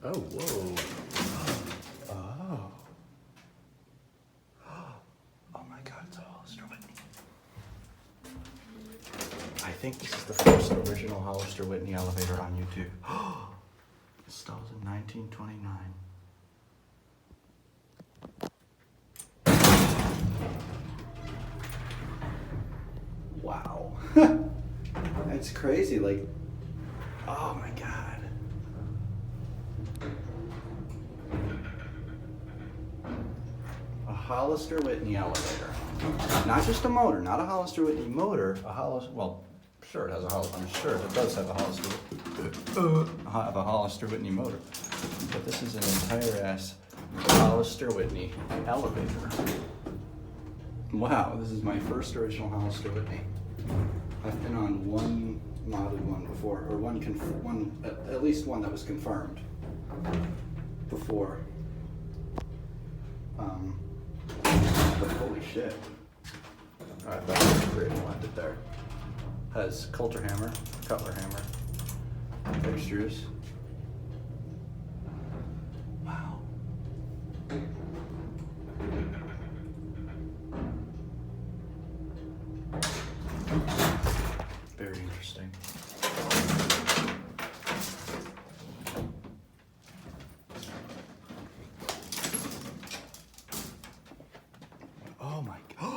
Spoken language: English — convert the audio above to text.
Oh, whoa. Oh. Oh my God, it's a Hollister Whitney. I think this is the first original Hollister Whitney elevator on YouTube. Installed in 1929. Wow. That's crazy, like, oh my God. A Hollister Whitney elevator. Not just a motor, not a Hollister Whitney motor, a Hollister, well, sure it has a Hollister, I'm sure it does have a Hollister Whitney motor. But this is an entire ass Hollister Whitney elevator. Wow, this is my first original Hollister Whitney. I've been on one modded one before, or at least one that was confirmed before. But holy shit. Alright, that's great blended there. Has Cutler hammer, fixtures. Wow. Very interesting. Oh my God.